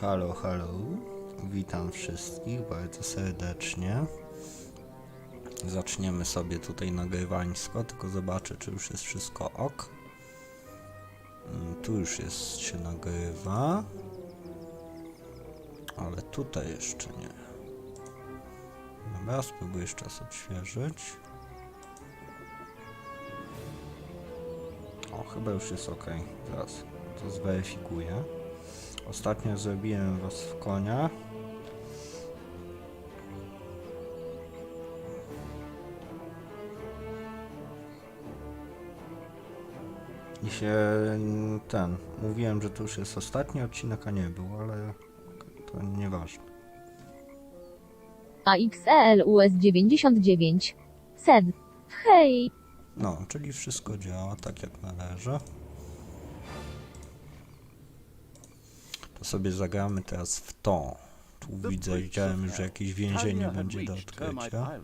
Halo, halo. Witam wszystkich bardzo serdecznie. Zaczniemy sobie tutaj nagrywańsko, tylko zobaczę, czy już jest wszystko ok. Tu już się nagrywa. Ale tutaj jeszcze nie. Dobra, spróbuję jeszcze raz odświeżyć. O, chyba już jest ok. Zaraz to zweryfikuję. Ostatnio zrobiłem was w konia. I się mówiłem, że to już jest ostatni odcinek, a nie był, ale to nieważne. AXELUS 99. SED. Hej. No, czyli wszystko działa tak jak należy. To sobie zagramy teraz w to. Tu widziałem, że jakieś więzienie będzie do odkrycia.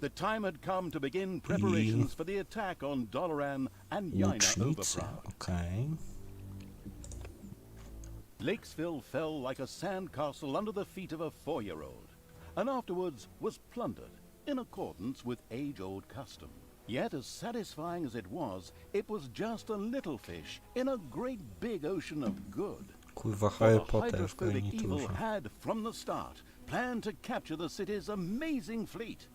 The time had come to begin preparations for the attack on Doloran and Yaina Łucznicy, Overproud. okej. Lakesville fell like a sandcastle under the feet of a 4-year-old, and afterwards was plundered in accordance with age-old custom. Yet as satisfying as it was just a little fish in a great big ocean of good. Kurwa, For Harry the Potter w hydrophobic evil garniturze. had, from the start, planned to capture the city's amazing fleet,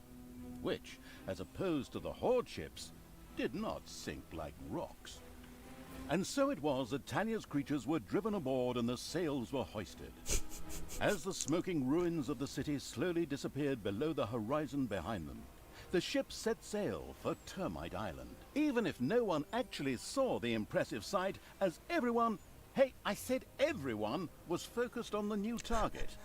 which, as opposed to the horde ships, did not sink like rocks. And so it was that Tanya's creatures were driven aboard and the sails were hoisted. As the smoking ruins of the city slowly disappeared below the horizon behind them, the ships set sail for Termite Island, even if no one actually saw the impressive sight, as everyone, hey, I said everyone, was focused on the new target.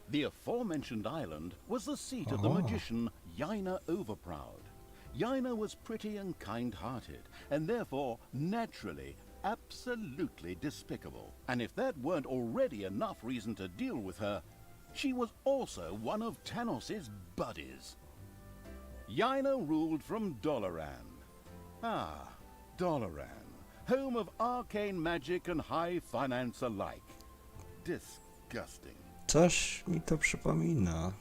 The aforementioned island was the seat of the magician Yaina Overproud. Yaina was pretty and kind-hearted, and therefore, naturally, absolutely despicable. And if that weren't already enough reason to deal with her, she was also one of Tanos's buddies. Yaina ruled from Doloran. Ah, Doloran, home of arcane magic and high finance alike. Disgusting. Coś mi to przypomina.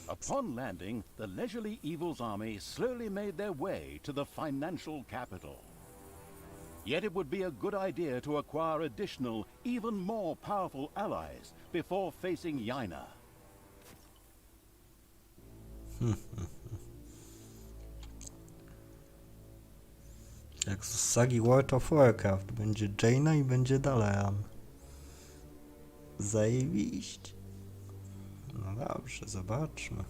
Upon landing, the leisurely evil's army slowly made their way to the financial capital. Yet it would be a good idea to acquire additional, even more powerful allies before facing Yaina. Jak z sagi World of Warcraft. Będzie Jaina i będzie Dalaran. Zajebiście. No dobrze, zobaczmy.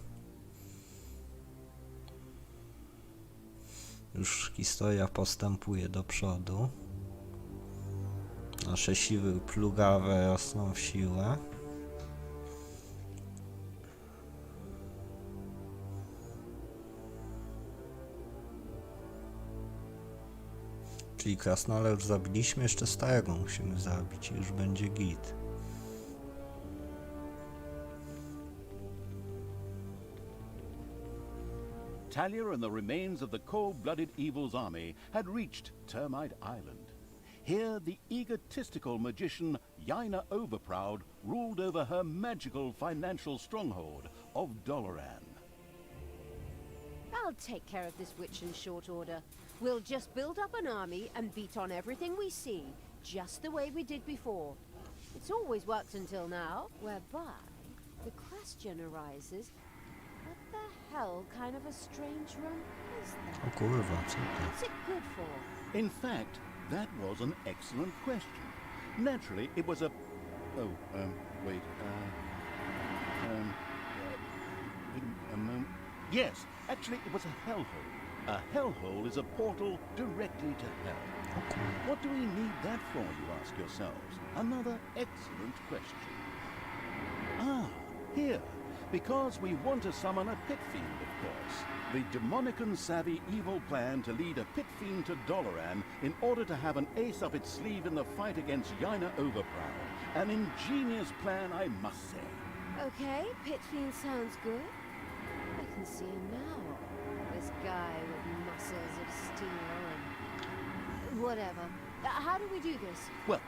Już historia postępuje do przodu. Nasze siły plugawe rosną w siłę. Czyli krasnale już zabiliśmy, jeszcze starego musimy zabić i już będzie git. Talia and the remains of the cold-blooded evil's army had reached Termite Island. Here the egotistical magician Yaina Overproud ruled over her magical financial stronghold of Doloran. I'll take care of this witch in short order. We'll just build up an army and beat on everything we see, just the way we did before. It's always worked until now, whereby the question arises, what the hell kind of a strange run is that? O kurwa, co to? What's it good for? In fact, that was an excellent question. Naturally, it was a... wait, a moment. Yes, actually, it was a hellhole. A hellhole is a portal directly to hell. What do we need that for, you ask yourselves? Another excellent question. Ah, here. Because we want to summon a pit fiend, of course. The demonic and savvy evil plan to lead a pit fiend to Doloran in order to have an ace up its sleeve in the fight against Yaina Overproud. An ingenious plan, I must say. Okay, Pit Fiend sounds good. I can see him now. This guy with muscles of steel and... whatever. How do we do this? Well,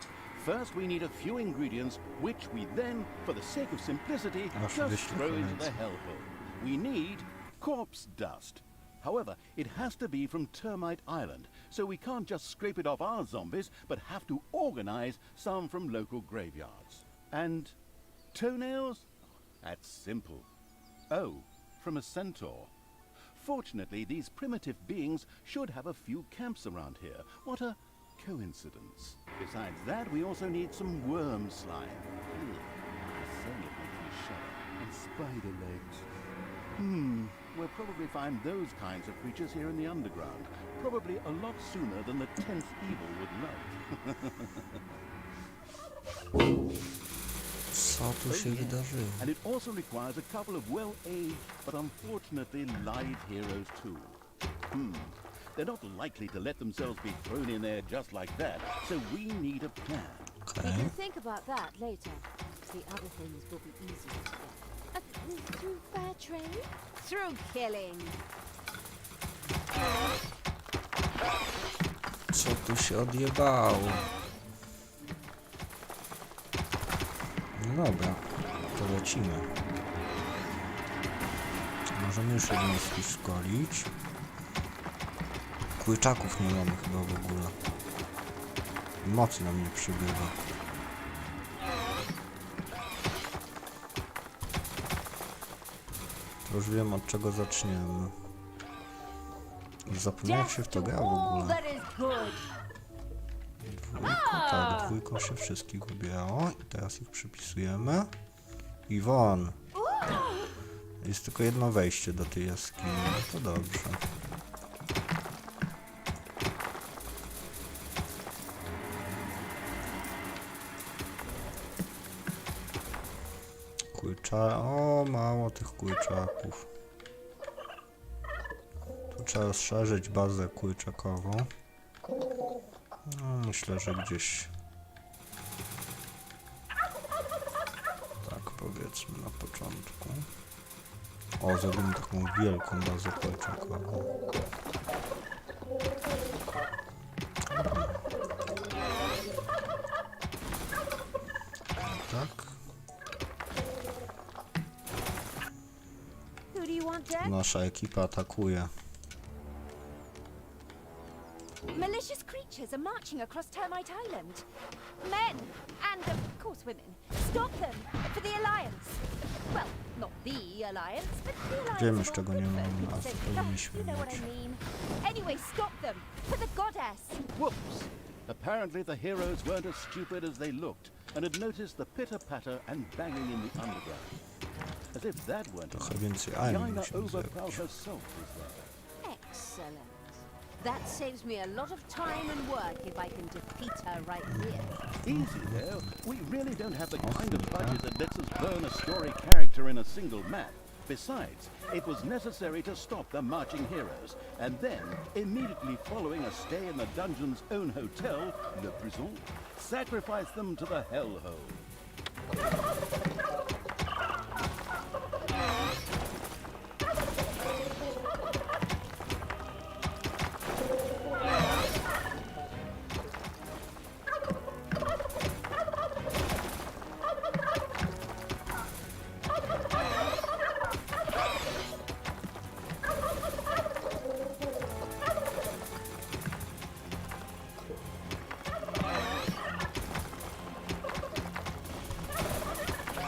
First, we need a few ingredients, which we then, for the sake of simplicity, Nasze just throw into the wyścigi. hellhole. We need corpse dust. However, it has to be from Termite Island, so we can't just scrape it off our zombies, but have to organize some from local graveyards. And toenails? That's simple. Oh, from a centaur. Fortunately, these primitive beings should have a few camps around here. What a coincidence. Besides that, we also need some worm slime. Ugh, the scent makes me shudder. And spider legs. We'll probably find those kinds of creatures here in the underground. Probably a lot sooner than the 10th evil would like. Co tu się wydarzyło? And it also requires a couple of well-aged, but unfortunately live heroes too. They're not likely to let themselves be thrown in there just like that, so we need a plan. We Okej. can think about that later. The other things will be easier to get. Through fair trade? Through killing. Co tu się odjebało? No dobra, to lecimy. Możemy już jednostki szkolić. Kłyczaków nie mamy chyba w ogóle. Mocy nam nie przybywa. To już wiem, od czego zaczniemy. Zapomniałem, jak się w to gra w ogóle. That is good. Dwójką, tak, dwójką się wszystkich wybierało i teraz ich przypisujemy. Iwon. Jest tylko jedno wejście do tej jaskini, no to dobrze. O, mało tych kłyczaków. Tu trzeba rozszerzyć bazę kłyczakową. No, myślę, że gdzieś tak powiedzmy na początku. O, zrobimy taką wielką bazę kłyczakową. Tak. Who do you want dead? Nasza ekipa atakuje. Malicious creatures are marching across Termite Island. Men, and of course women. Stop them, for the Alliance. Well, not the Alliance, but the Alliance Wiemy, of z all czego good nie folk mamy, who a say, co powinniśmy you know what I mieć. mean. Anyway, stop them, for the goddess. Whoops! Apparently the heroes weren't as stupid as they looked, and had noticed the pitter-patter and banging in the underground. As if that weren't Trochę enough, więcej Aimi Yaina musimy Overpower zrobić. herself was there. Excellent. That saves me a lot of time and work if I can defeat her right here. Easy there. We really don't have the kind of budget that lets us burn a story character in a single map. Besides, it was necessary to stop the marching heroes, and then, immediately following a stay in the dungeon's own hotel, Le Prison, sacrifice them to the hellhole.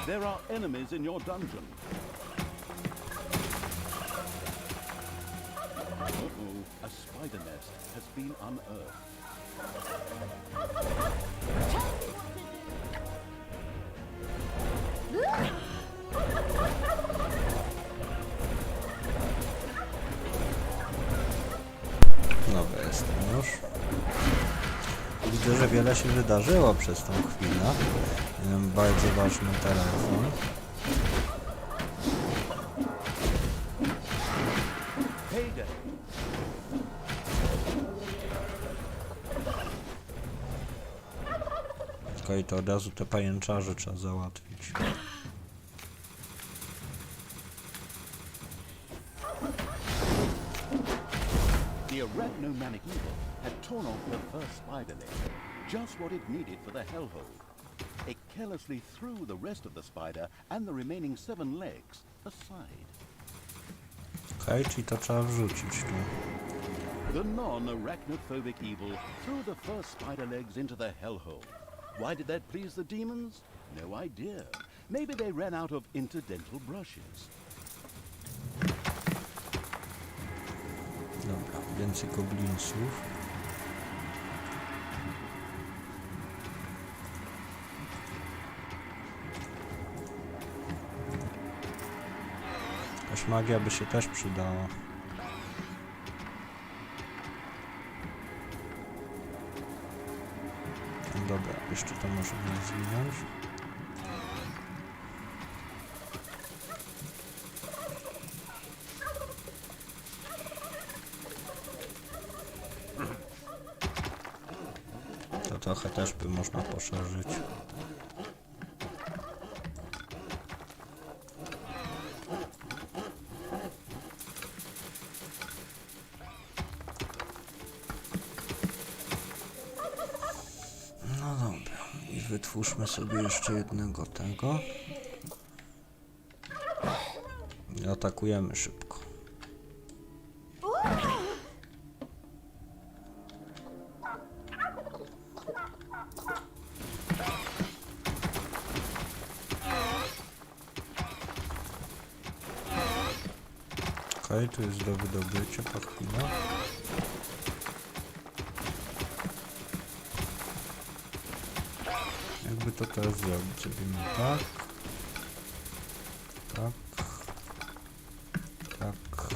There are enemies in your dungeon. Uh-oh, a spider nest has been unearthed. Dobra, jestem już. Widzę, że wiele się wydarzyło przez tą chwilę. Bardzo ważny telefon. Heyday! Tylko i to od razu te pajęczarze trzeba załatwić. The arachnomanic evil had torn off her first spider leg. just what it needed for the hellhole. It carelessly threw the rest of the spider and the remaining 7 legs aside. Okej, czyli to trzeba wrzucić tu. The non-arachnophobic evil threw the first spider legs into the hellhole. Why did that please the demons? No idea. Maybe they ran out of interdental brushes. Dobra, więcej goblinsów. Jakaś magia by się też przydała. Dobra, jeszcze to możemy zwinąć. To trochę też by można poszerzyć. No dobra, i wytwórzmy sobie jeszcze jednego tego. I atakujemy szybko. Okej, tu jest do wydobycia po chwilę. Jakby to teraz zrobić? Zrobimy tak. Tak. Tak. Tak.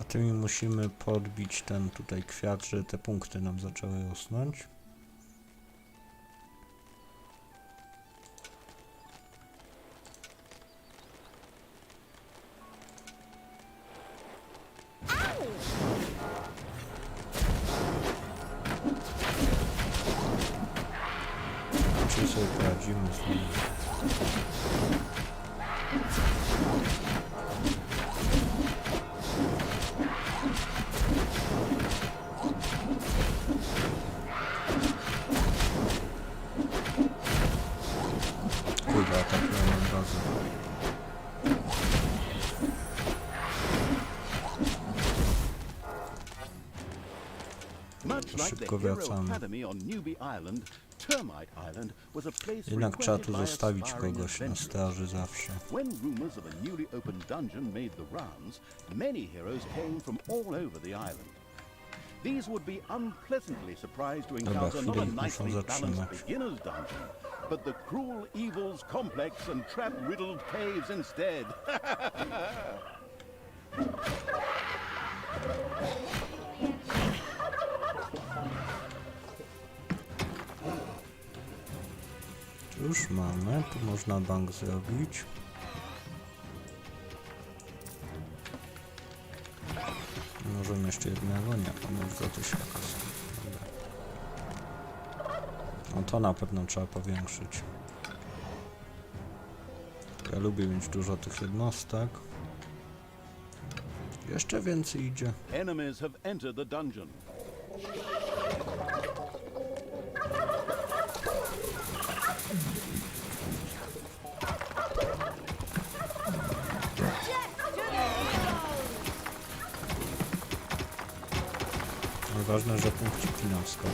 Tymi musimy podbić ten tutaj kwiat, że te punkty nam zaczęły rosnąć. Czy sobie poradzimy z nimi? Kurwa, atakują od razu. Much like the Szybko Hero wracamy. Academy on Newbie Island, Termite Island was a place Jednak trzeba tu frequented by zostawić aspiring kogoś na adventurers. straży zawsze. When rumors of a newly opened dungeon made the rounds, many heroes came from all over the island. These would be unpleasantly surprised to encounter not a chwilę, muszą nicely zatrzymać. balanced beginner's dungeon, but the cruel evils complex and trap-riddled caves instead. Tu już mamy, tu można bank zrobić. Możemy jeszcze jednego? Nie, to już za 1000. Dobra. No to na pewno trzeba powiększyć. Ja lubię mieć dużo tych jednostek. Jeszcze więcej idzie. Enemies have entered the dungeon. Ważne, że punkciki nam skopią.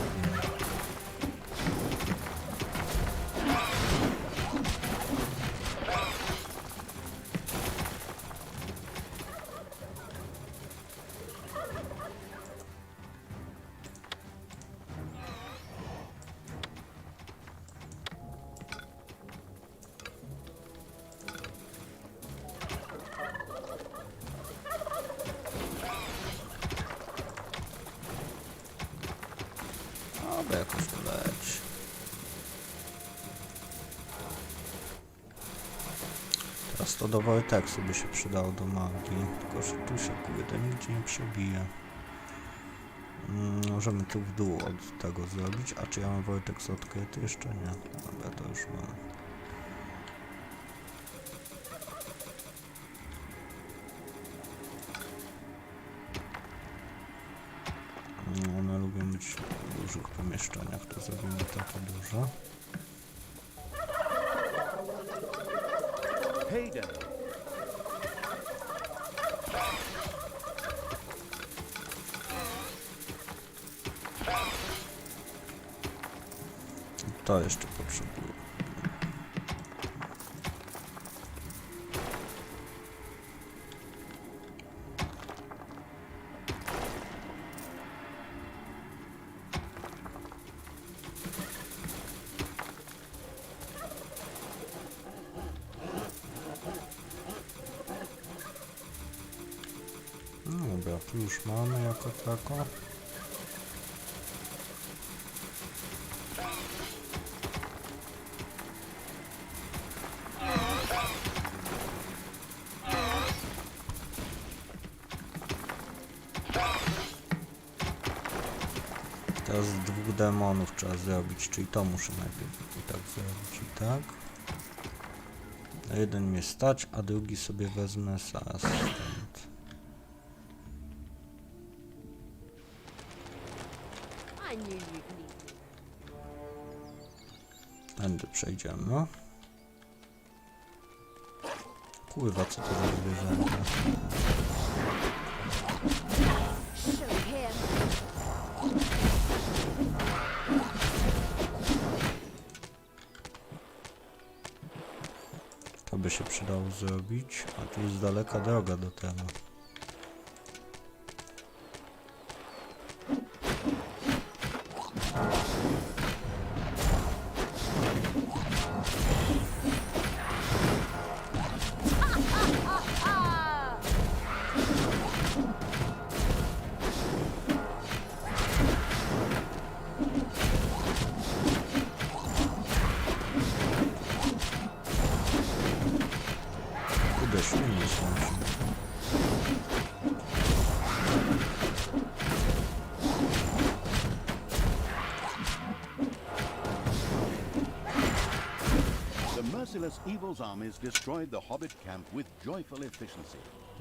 Dobra, jakoś to leci. Teraz to do Wojteksu by się przydało do magii. Tylko, że tu się kurde nigdzie nie przebije. Możemy tu w dół od tego zrobić. A czy ja mam Wojteks odkryty? Jeszcze nie. Dobra, to już mam. One lubią być w dużych pomieszczeniach, to zrobimy takie duże. Hey there. To jeszcze potrzebuję. No dobra, tu już mamy jako tako. Teraz 2 demonów trzeba zrobić, czyli to muszę najpierw i tak zrobić i tak. Na jeden mnie stać, a drugi sobie wezmę zaraz stąd. I knew you'd need me. Tędy przejdziemy. Kurwa, co to za zwierzęta? Show him. To by się przydało zrobić, a tu jest daleka droga do tego. Kurde, świnie są. The merciless evil's armies destroyed the hobbit camp with joyful efficiency.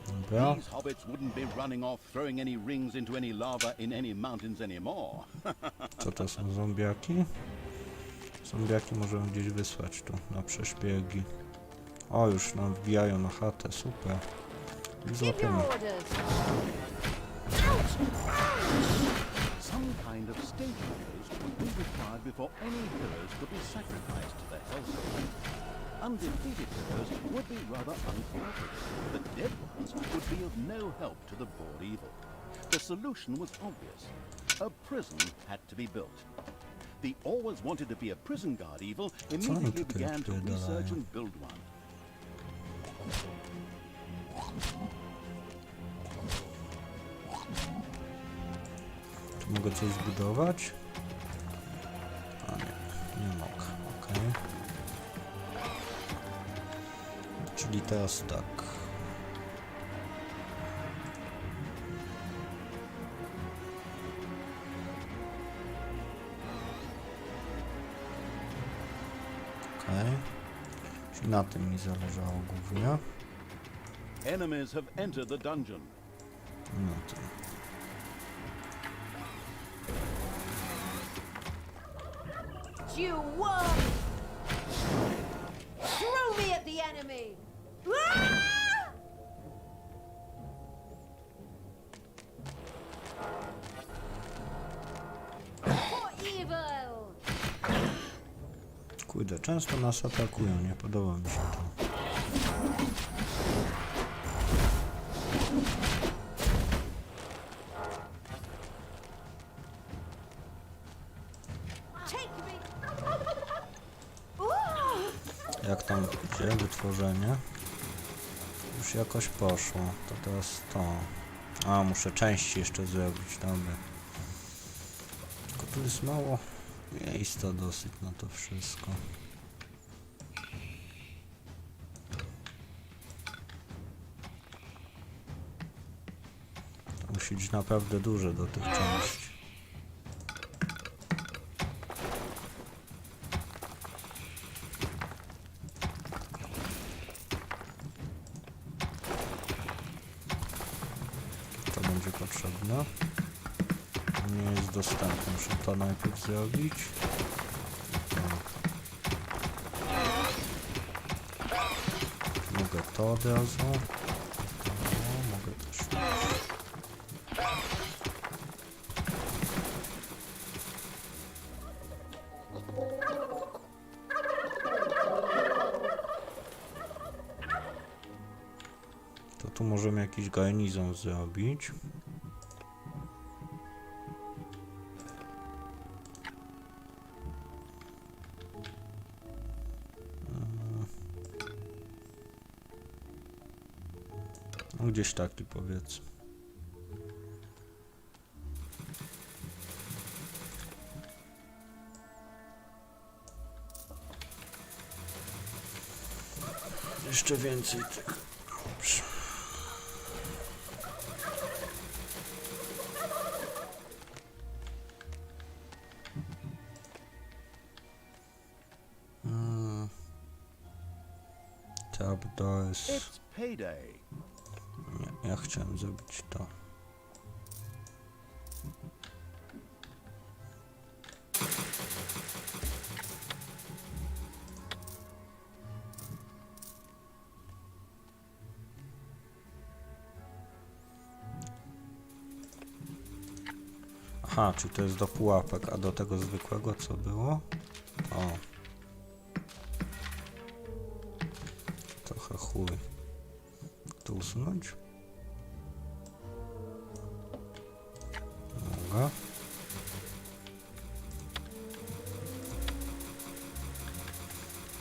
Dobra. These hobbits wouldn't be running off throwing any rings into any lava in any mountains anymore. Co to są zombiaki? Zombiaki możemy gdzieś wysłać tu, na przeszpiegi. O, już nam wbijają na chatę, super. I Give your złapiemy. orders. Some kind of stagecoach would be required before any heroes could be sacrificed to the Hellspawn. Undefeated heroes would be rather uncooperative. The dead ones would be of no help to the bored evil. The solution was obvious. A prison had to be built. The always wanted to be a prison guard evil immediately tutaj began to odpierdalają? research and build one. Tu mogę coś zbudować? A nie, nie mogę, okej. Czyli teraz tak. Okej. Czyli na tym mi zależało głównie. Enemies have entered the dungeon. No to. You won! Throw me at the enemy! Ah! For evil! Kurde, często nas atakują, nie podoba mi się to. Take me! Ooh! Jak tam idzie wytworzenie? Już jakoś poszło. To teraz to. A, muszę części jeszcze zrobić, dobra. Tylko Tu jest mało miejsca dosyć na to wszystko. To musi być naprawdę duże do tych części. To będzie potrzebne. Nie jest dostępne, muszę to najpierw zrobić. Mogę to od razu. Mogę też. To tu możemy jakiś garnizon zrobić. No gdzieś taki powiedzmy. Jeszcze więcej tego. Dobrze. Trapdoors. It's payday. Nie, ja chciałem zrobić to. Aha, czy to jest do pułapek, a do tego zwykłego co było? O. Trochę chuj. To usunąć? Mogę.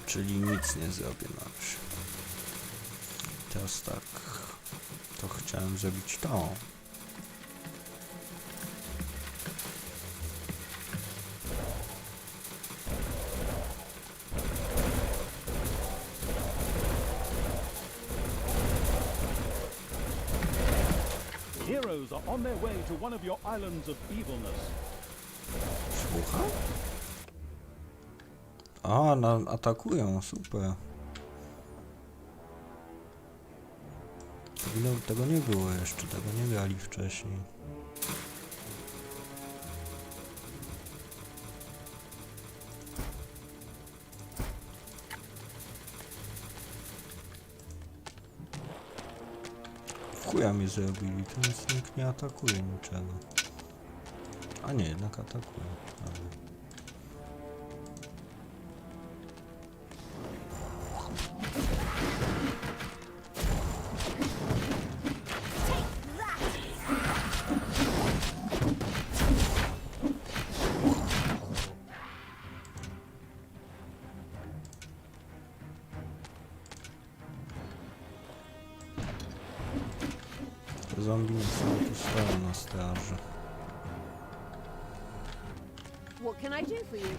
Czyli nic nie zrobię na razie. Teraz tak. To chciałem zrobić to. Heroes are on their way to one of your islands of evilness. Słucham? A, atakują, super. Tego nie było jeszcze, tego nie grali wcześniej. W chuja mnie zrobili, to nic nikt nie atakuje niczego. A nie, jednak atakuje. Ale... Te zombie nie są tu stoją na straży. What can I do for you?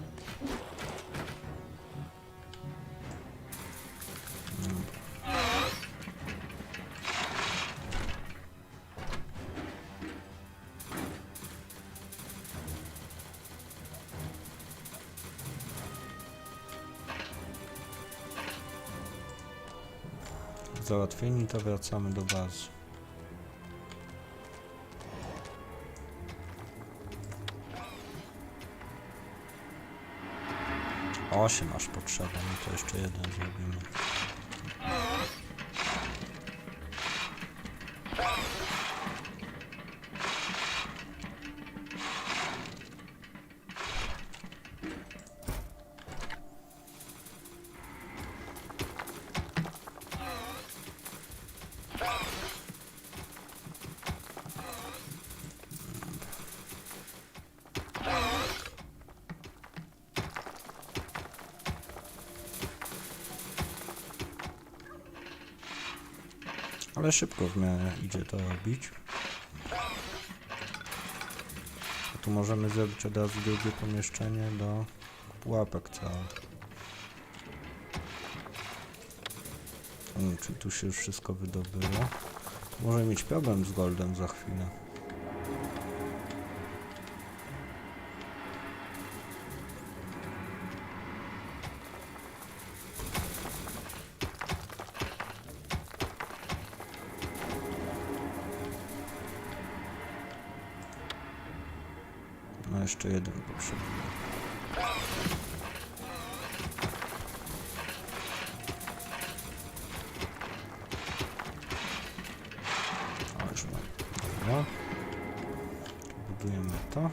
Załatwieni, to wracamy do bazy. 8 aż potrzeba, no to jeszcze jeden zrobimy. Ale szybko w miarę idzie to robić. Tu możemy zrobić od razu drugie pomieszczenie do pułapek całych. Czyli tu się już wszystko wydobyło. Może mieć problem z goldem za chwilę. No jeszcze jeden potrzebuję. O, już mam. Dobra. Budujemy to.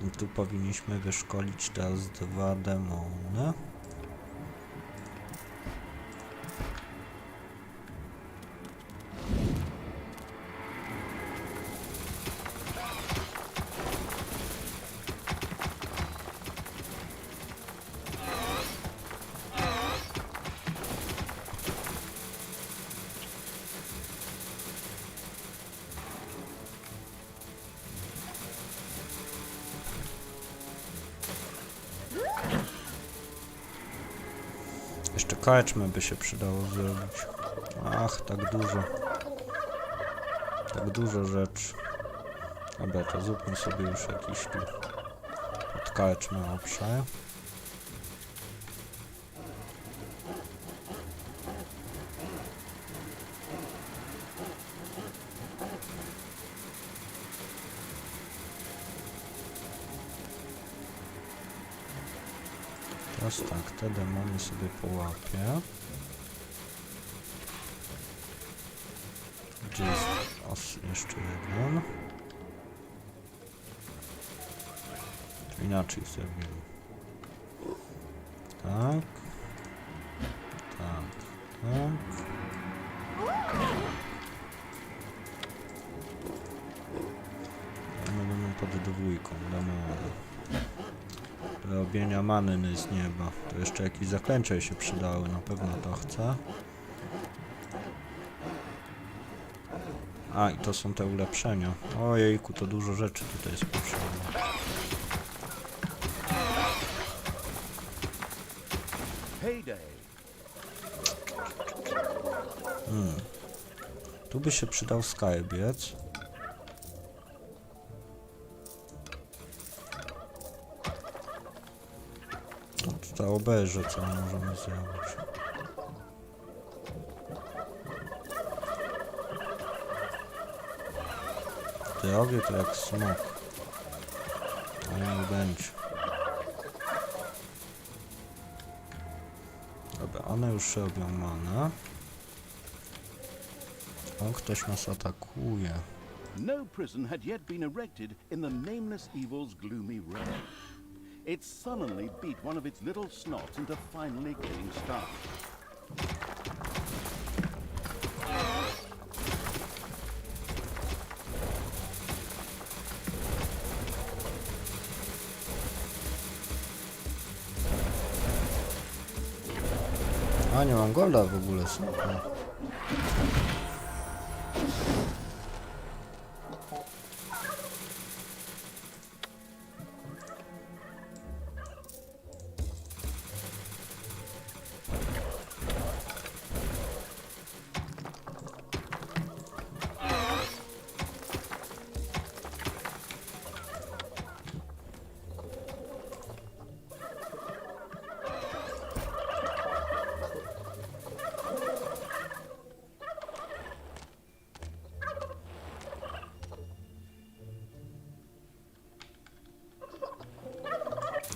I tu powinniśmy wyszkolić teraz 2 demony. Jeszcze karczmę by się przydało zrobić. Ach, tak dużo. Tak dużo rzeczy. Dobra, to zróbmy sobie już jakiś tu pod karczmę obszar. Teraz tak, te demony sobie połapię. Gdzie jest jeszcze jeden? Czy inaczej zrobimy? Tak. Tak. Tak. Będą pod dwójką, demony. Robienia many z nieba. To jeszcze jakieś zaklęcia się przydały, na pewno to chcę. A, i to są te ulepszenia. Ojejku, to dużo rzeczy tutaj jest potrzebne. Tu by się przydał skarbiec. To obejrzę, co możemy zrobić. Zdrowie to jak smok. Ale nie będzie. Dobra, one już robią manę. O, ktoś nas atakuje. No prison had yet been erected in the nameless evil's gloomy realm. It sullenly beat one of its little snots into finally getting started. A, nie mam golda w ogóle, super.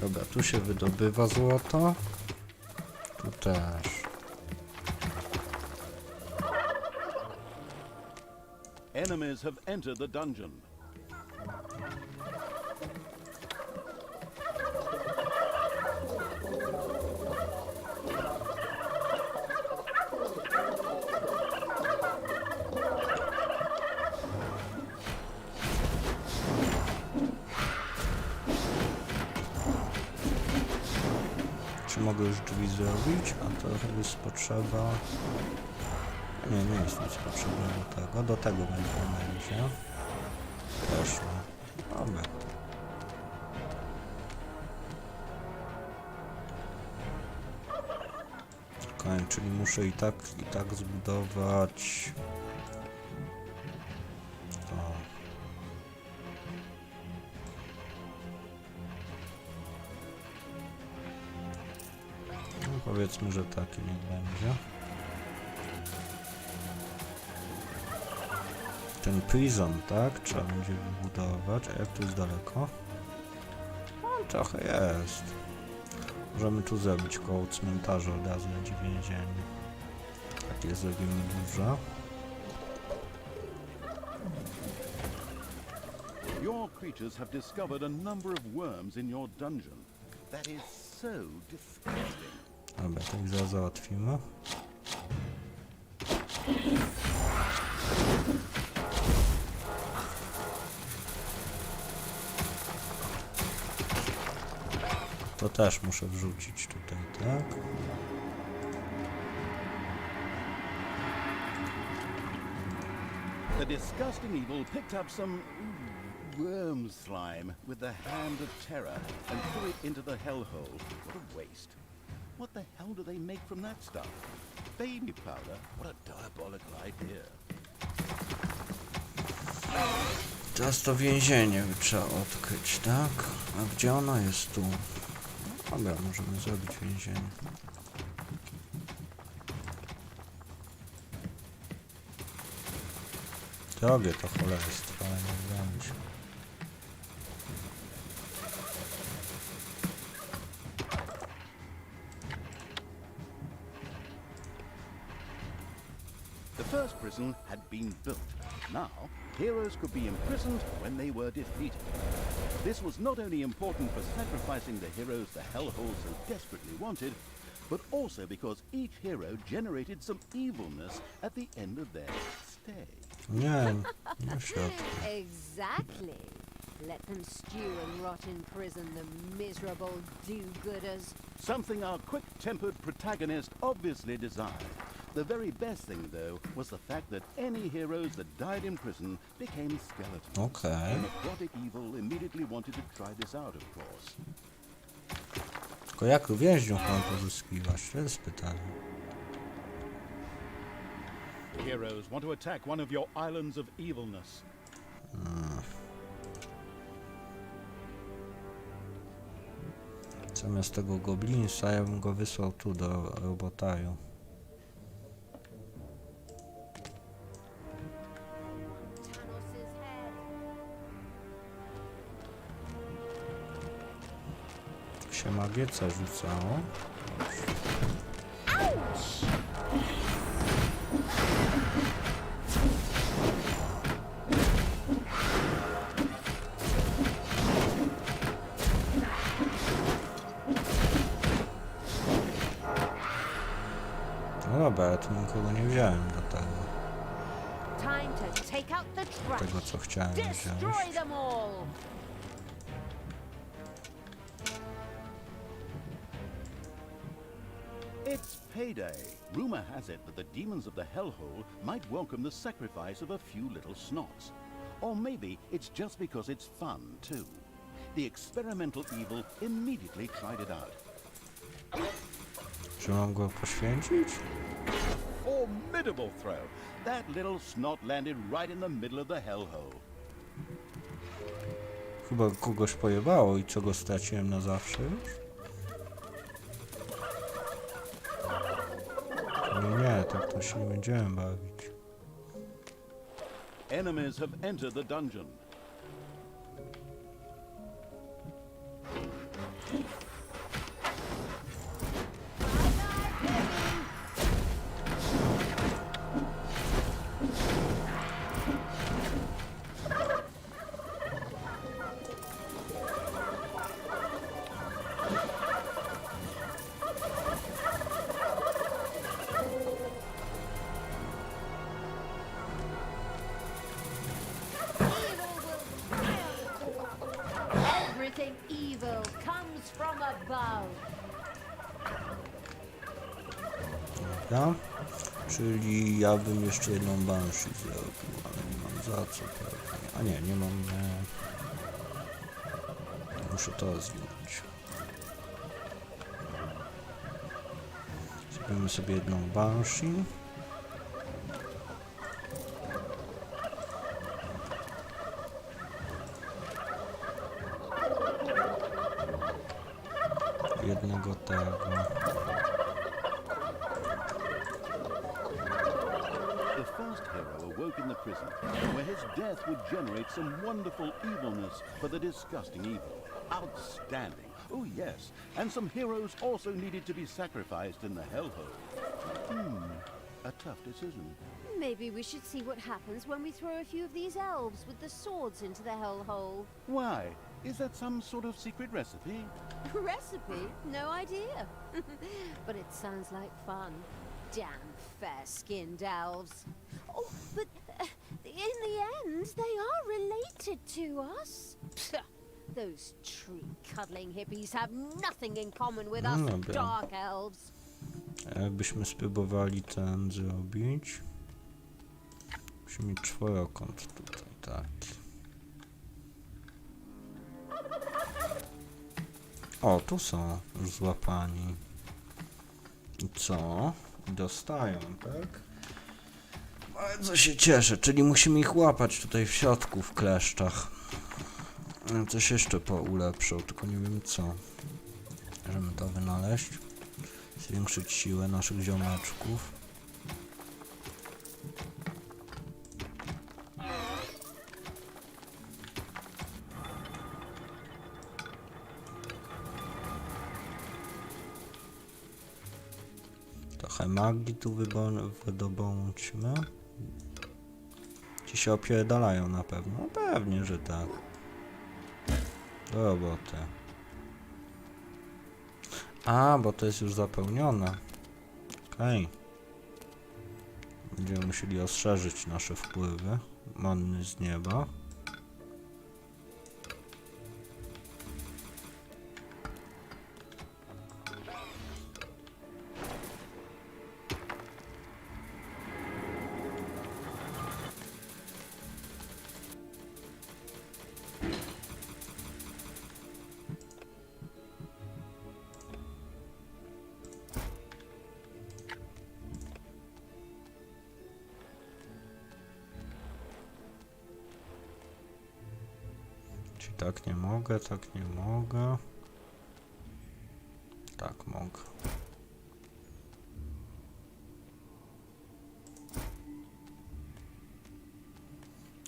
Dobra, tu się wydobywa złoto. Tu też. Enemies have entered the dungeon. Czy mogę już drzwi zrobić? A to jest potrzeba... Nie jest nic potrzebnego do tego będzie będzie. Poszło. Dobra. Okej, czyli muszę i tak zbudować to. No, powiedzmy, że taki niech będzie. Ten prison, tak? Trzeba będzie wybudować. A jak tu jest daleko? No, trochę jest. Możemy tu zrobić koło cmentarza od razu będzie więzienie. Takie zrobimy dużo. Your creatures have discovered a number of worms in your dungeon. That is so disgusting. Dobra, to ich zaraz załatwimy. To też muszę wrzucić tutaj, tak? The disgusting evil picked up some worm slime with the hand of terror and threw it into the hellhole. What a waste. What the hell do they make from that stuff? Baby powder? What a diabolical idea. Teraz to więzienie trzeba odkryć, tak? A gdzie ono jest tu? Dobra, możemy zrobić więzienie. Drogie to cholerstwo, ale nie będzie. The first prison had been built. Now, heroes could be imprisoned when they were defeated. This was not only important for sacrificing the heroes the hellhole so desperately wanted, but also because each hero generated some evilness at the end of their stay. Nie w środku. Exactly. Let them stew and rot in prison, the miserable do-gooders. Something our quick-tempered protagonist obviously desired. The very best thing, though, was the fact that any heroes that died in prison became skeletons. Okej. The necrotic evil immediately wanted to try this out, of course. Tylko jak więźniów mam pozyskiwać? To jest pytanie. Heroes want to attack one of your islands of evilness. Zamiast tego goblinsa ja bym go wysłał tu do robotaju. Tu się magieca rzucało. No dobra, ja tu nikogo nie wziąłem do tego. Time to take out the trash. Tego co chciałem wziąć. Destroy them all. It's payday. Rumor has it that the demons of the hellhole might welcome the sacrifice of a few little snots. Or maybe it's just because it's fun, too. The experimental evil immediately tried it out. Czy mam go poświęcić? Formidable throw. That little snot landed right in the middle of the hellhole. Chyba kogoś pojebało i co go straciłem na zawsze już? Nie, tak to się nie będziemy bawić. Enemies have entered the dungeon. Everything evil comes from above. Dobra. Czyli ja bym jeszcze jedną Banshee zrobił, ale nie mam za co pewnie. A nie, nie mam... Muszę to zdjąć. Zrobimy sobie jedną Banshee. Jednego tego. The first hero awoke in the prison, where his death would generate some wonderful evilness for the disgusting evil. Outstanding. Oh yes, and some heroes also needed to be sacrificed in the hellhole. A tough decision. Maybe we should see what happens when we throw a few of these elves with the swords into the hellhole. Why? Is that some sort of secret recipe? Recipe? No idea. But it sounds like fun. Damn fair-skinned elves. Oh, but in the end, they are related to us. Psha, those tree-cuddling hippies have nothing in common with us Dobra. dark elves. Jakbyśmy spróbowali ten zrobić. Musimy mieć czworokąt tutaj, taki. O, tu są już złapani. I co? Dostają, tak? Bardzo się cieszę, czyli musimy ich łapać tutaj w środku, w kleszczach. Coś jeszcze poulepszał, tylko nie wiem co. Możemy to wynaleźć. Zwiększyć siłę naszych ziomeczków. Trochę magii tu wydobądźmy. Ci się opierdalają na pewno. No pewnie, że tak. Do roboty. A, bo to jest już zapełnione. Okej. Będziemy musieli rozszerzyć nasze wpływy. Manny z nieba. Czyli tak nie mogę, tak nie mogę. Tak mogę.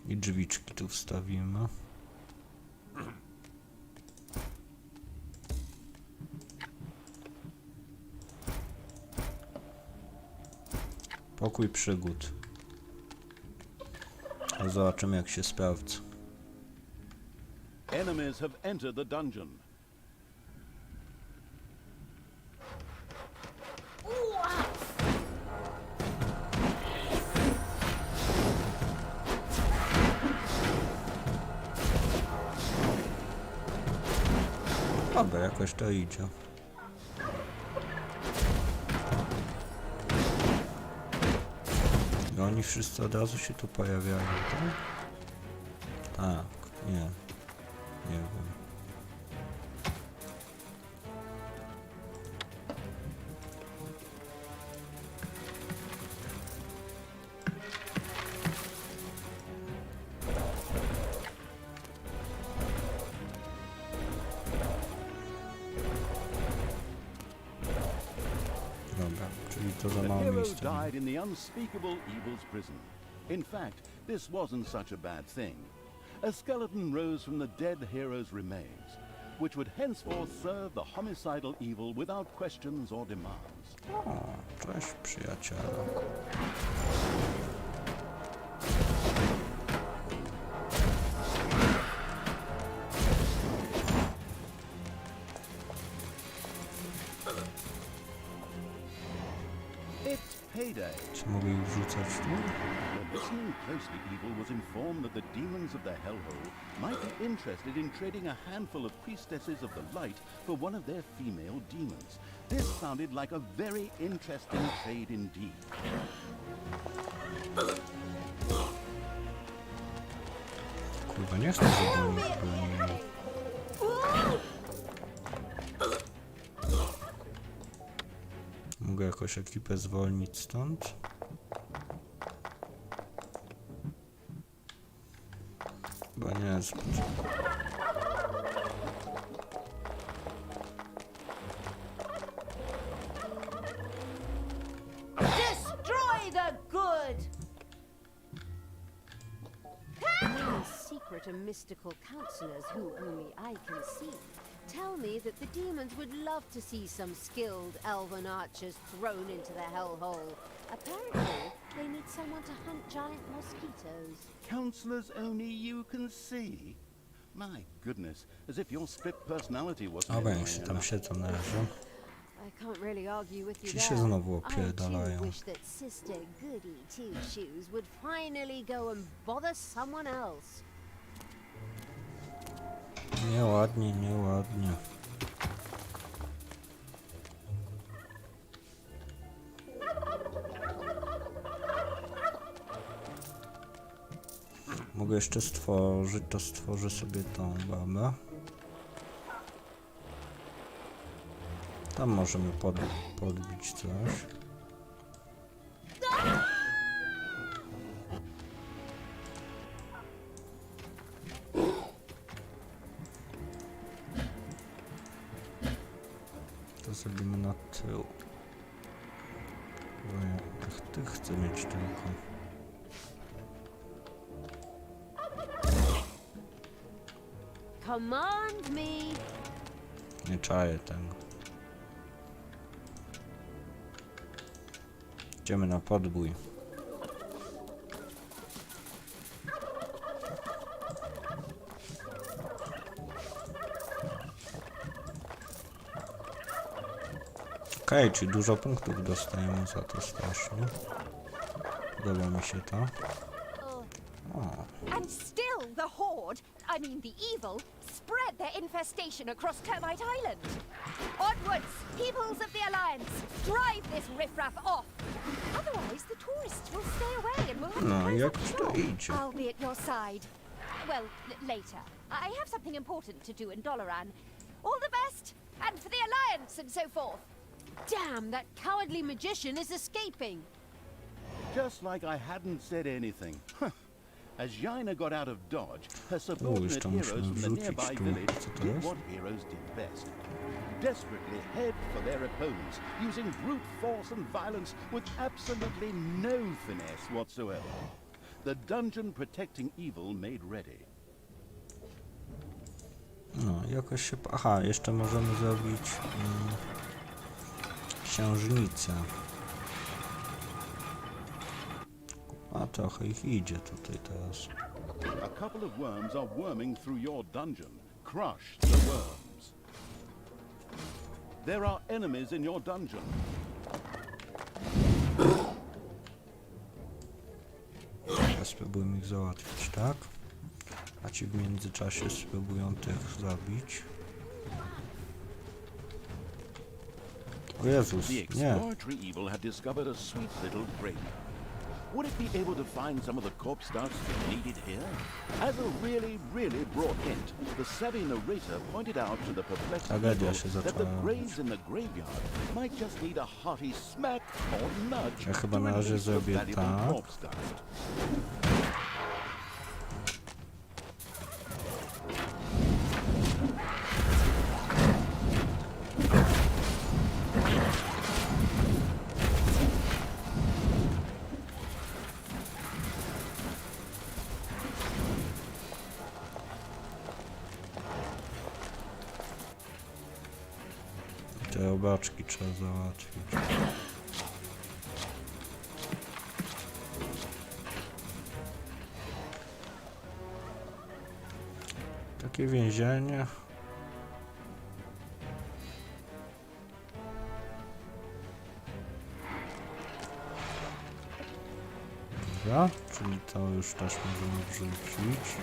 I drzwiczki tu wstawimy. Pokój przygód. A zobaczymy, jak się sprawdza. Enemies have entered the dungeon. Dobra, jakoś to idzie. I oni wszyscy od razu się tu pojawiają, tak? Tak, nie. Nie wiem. Dobra, czyli to za The mało hero miejsca. died in the unspeakable evil's prison. In fact, this wasn't such a bad thing. A skeleton rose from the dead hero's remains, which would henceforth serve the homicidal evil without questions or demands. O, cześć przyjaciele. It's payday. Czy mogę ich wrzucać tu? When listening closely, evil was informed that the demons of the hellhole might be interested in trading a handful of priestesses of the light for one of their female demons. This sounded like a very interesting trade indeed. Kurwa, nie chcę, żeby oni byli. Mogę jakoś ekipę zwolnić stąd? Chyba nie jest. Destroy the good! Many secret and mystical counselors who only I can see tell me that the demons would love to see some skilled elven archers thrown into the hellhole. Apparently, they need someone to hunt giant mosquitoes. Counselors only you can see? My goodness, as if your split personality wasn't Dobra, annoying się tam enough. siedzą na razie. I can't really argue with you Ci się there. znowu I too opierdalają. wish that Sister Goody Two Shoes would finally go and bother someone else. Nieładnie, nieładnie. Mogę jeszcze stworzyć, to stworzę sobie tą babę. Tam możemy podbić coś. To zrobimy na tył. Bo ja tych chcę mieć tylko. Command me. Nie czaję tego. Idziemy na podbój. Okej, czyli dużo punktów dostajemy za to strasznie. Podoba mi się to. O, And still the Horde, I mean the evil, spread their infestation across Termite Island. Onwards, peoples of the Alliance! Drive this riffraff off! Otherwise, the tourists will stay away and we'll have no to i close jak up the to shop. idzie? I'll be at your side. Well, later. I have something important to do in Doloran. All the best, and for the Alliance and so forth. Damn, that cowardly magician is escaping. Just like I hadn't said anything. As Yaina got out of Dodge, her subordinate jeszcze heroes musimy from the wrzucić nearby tu. village Co to did jest? what heroes did best. Desperately head for their opponents, using brute force and violence with absolutely no finesse whatsoever. The dungeon protecting evil made ready. No, jakoś się... Aha, jeszcze możemy zrobić księżnicę. A trochę ich idzie tutaj teraz. A couple of worms are worming through your dungeon. Crush the worms. There are enemies in your dungeon. Ja spróbujmy ich załatwić, tak? A ci w międzyczasie spróbują tych zabić. O Jezus, The nie. exploratory evil had discovered a sweet little graveyard. Would it be able to find some of the corpse starts we needed here? As a really broad hint, the savvy narrator pointed out to the perplexed Tragedia się people that the zaczęła graves in the graveyard might just need a hearty smack or nudge Ja chyba to na razie release the zrobię valuable tak. corpse dust. Te robaczki trzeba załatwić. Takie więzienie. Dobra, czyli to już też możemy wrzucić.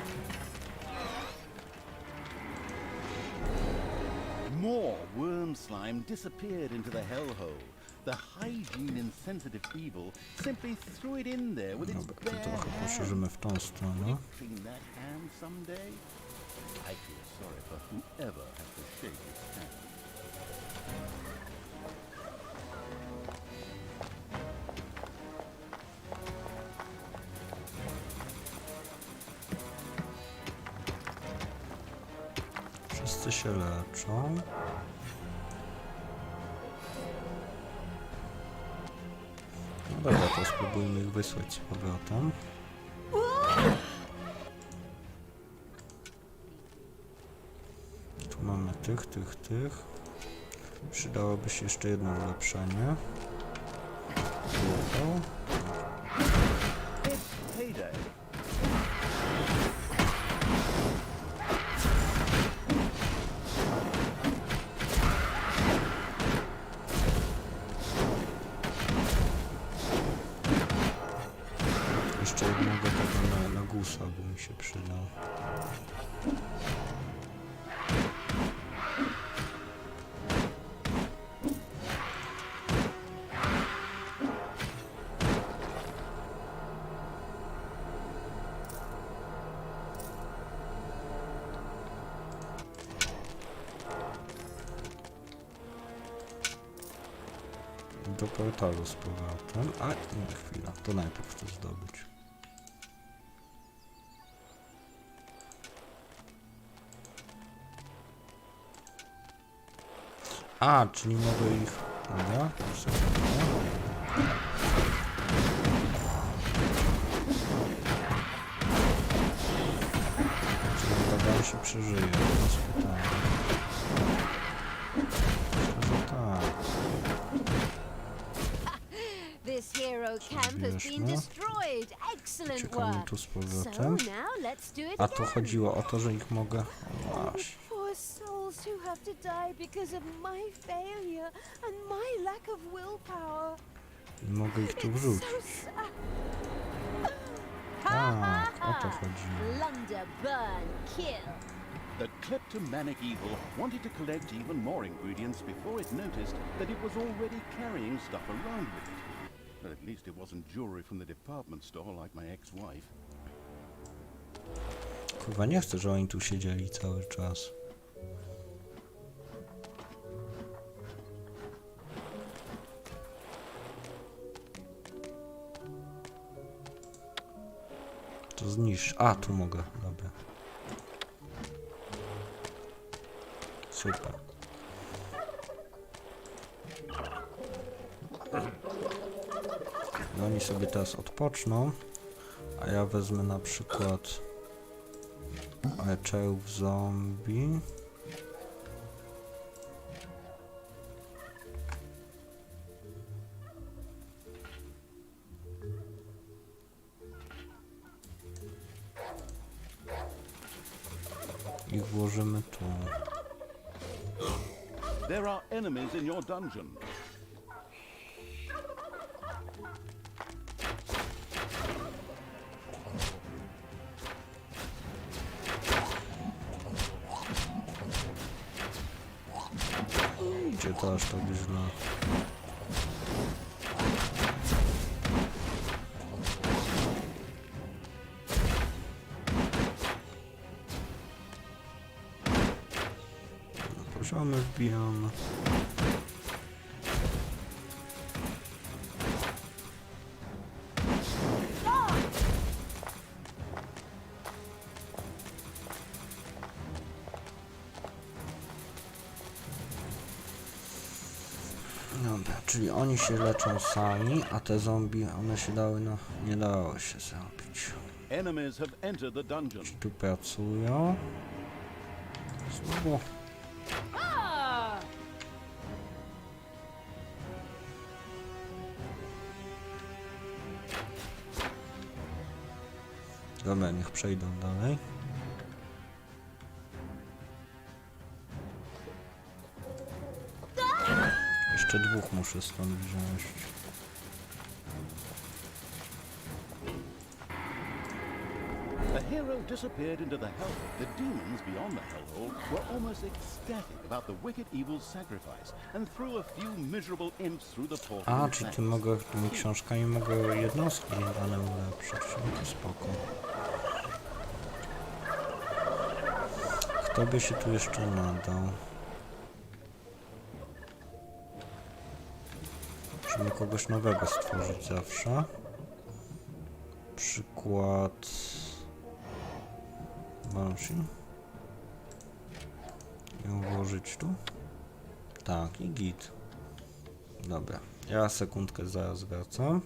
More worm slime disappeared into the hellhole, the hygiene-insensitive evil simply threw it in there with its Dobra, tu bare trochę hands. poszerzymy w tą Will stronę. it clean that hand someday? I feel sorry for whoever has to shake its hand. Wszyscy się leczą. No dobra, to spróbujmy ich wysłać z powrotem. Tu mamy tych. Przydałoby się jeszcze jedno ulepszenie. Złoto. It's payday. Jeszcze jednego tego na gusa by mi się przydał. Do portalu z powrotem. A, nie, chwila, to najpierw to zdobyć. A, czyli mogę ich... Dobra, czyli ta się przeżyje, to jest pytanie. Myślę, że tak. This hero camp has been destroyed. Excellent Uciekamy work. tu z So powrotem. now let's do it A to again. chodziło o to, że ich mogę... Właśnie. Poor souls who have to die because of my failure and my lack of willpower. Mogę ich tu It's wrzucić. so sad. Tak, o to chodziło. Plunder, burn, kill. The kleptomanic evil wanted to collect even more ingredients before it noticed that it was already carrying stuff around with it. But at least it wasn't jewelry from the department store like my ex-wife. Kurwa, nie chcę, że oni tu siedzieli cały czas. To zniszcz. A, tu mogę, dobra. Super. I oni sobie teraz odpoczną, a ja wezmę na przykład czołg zombie. Ich włożymy tu. There are enemies in your dungeon. Idzie to aż tak źle. Poziomy wbijamy. Dobra, czyli oni się leczą sami, a te zombie, one się dały, no nie dało się zrobić. Enemies have entered the dungeon. Tu pracują. Znowu. Dobra, niech przejdą dalej. Jeszcze dwóch muszę stąd wziąć. A hero disappeared into the hellhole, the demons beyond the hellhole were almost ecstatic about the wicked evil's sacrifice and threw a few miserable imps through the portal. A, czy ty mogę, tymi książkami mogę jednostki dane ulepszyć? No to spoko. Kto by się tu jeszcze nadał? Musimy kogoś nowego stworzyć zawsze. Przykład... Banshee. I ułożyć tu? Tak, i git. Dobra, ja sekundkę zaraz wracam.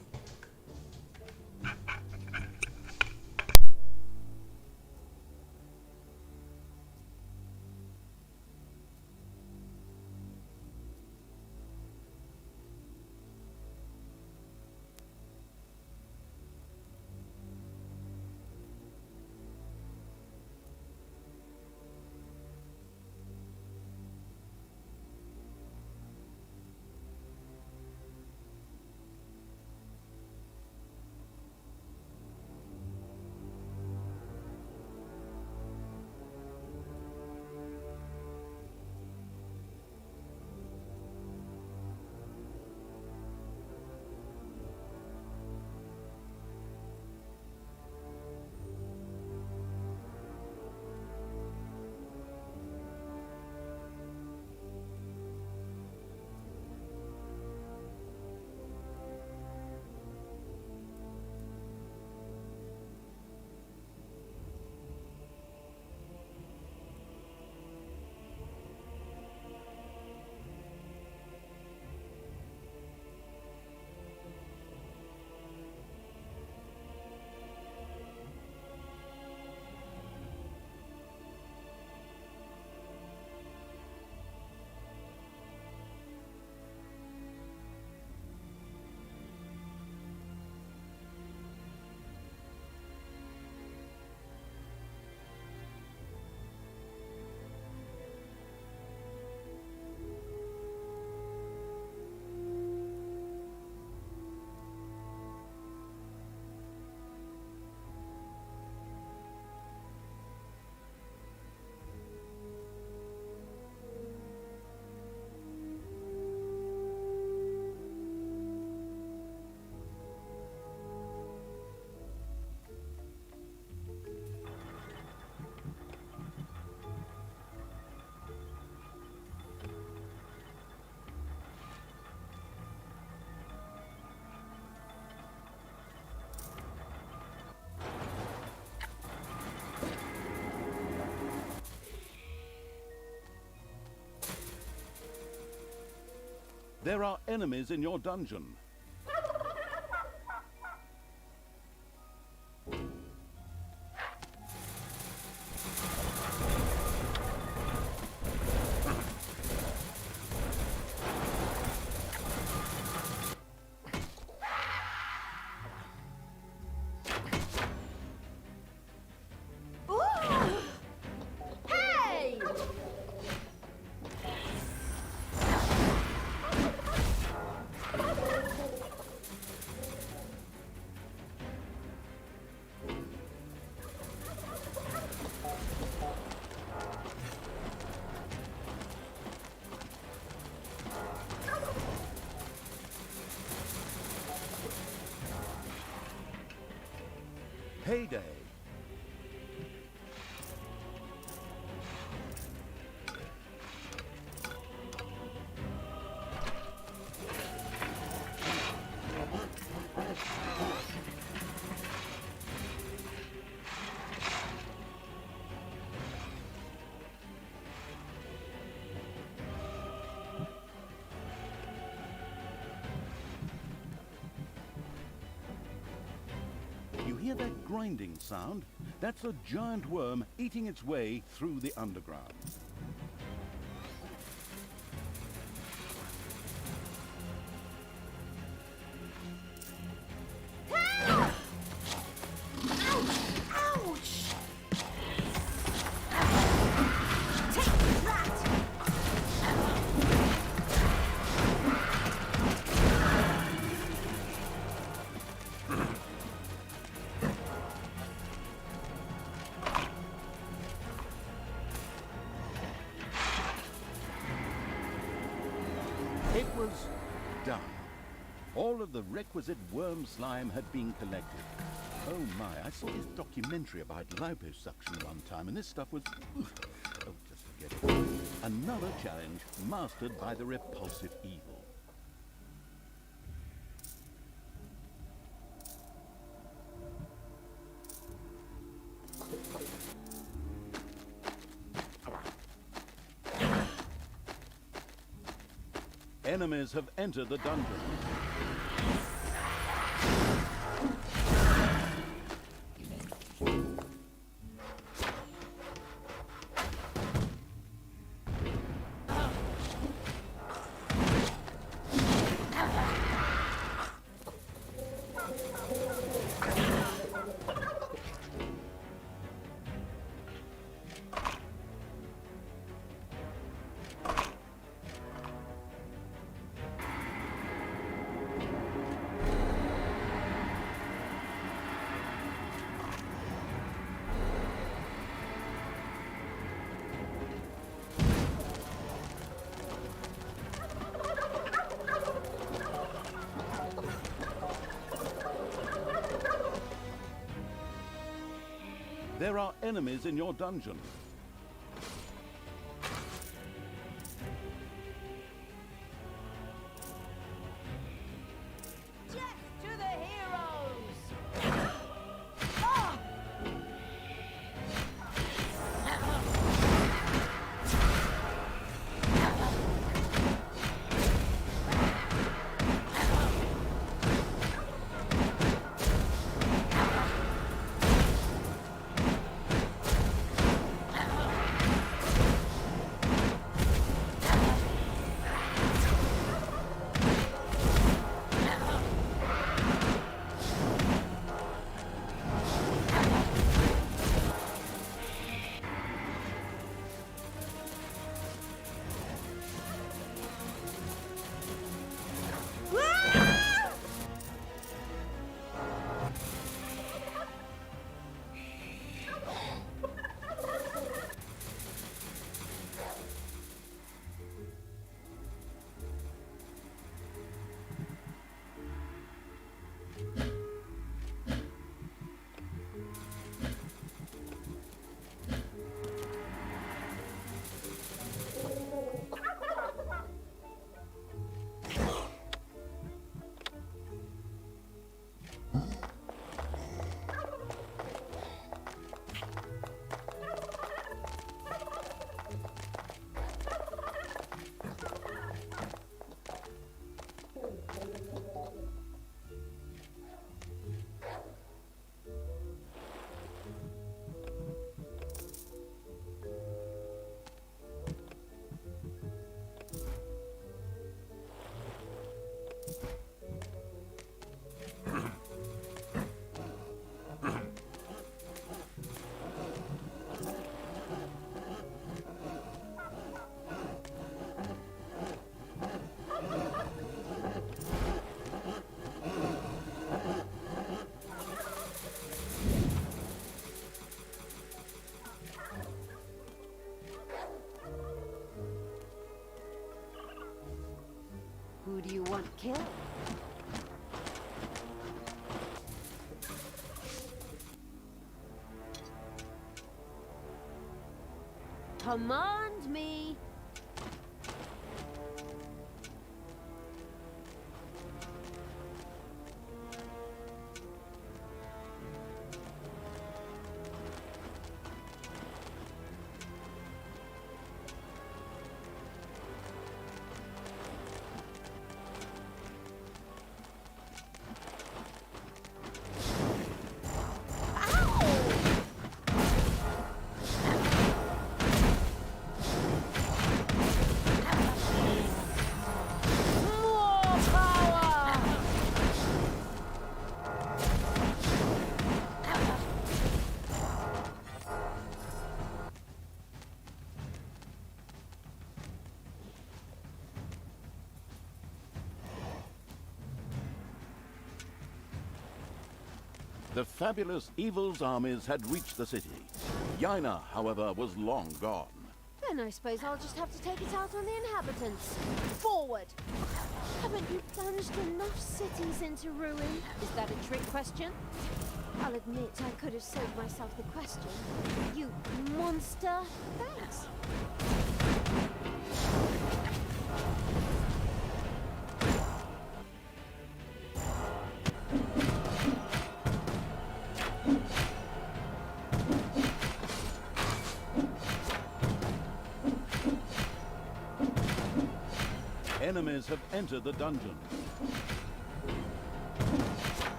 There are enemies in your dungeon. Hey! Payday. You hear that grinding sound? That's a giant worm eating its way through the underground. Ouch! Take that! It was done. All of the requisite worm slime had been collected. Oh my, I saw this documentary about liposuction one time, and this stuff was... Oh, just forget it. Another challenge mastered by the repulsive evil. Enemies have entered the dungeon. There are enemies in your dungeon. Death to the heroes! Who do you want killed? Command me! The fabulous evil's armies had reached the city. Yaina, however, was long gone. Then I suppose I'll just have to take it out on the inhabitants. Forward! Haven't you plunged enough cities into ruin? Is that a trick question? I'll admit I could have saved myself the question. You monster! Thanks. Enemies have entered the dungeon.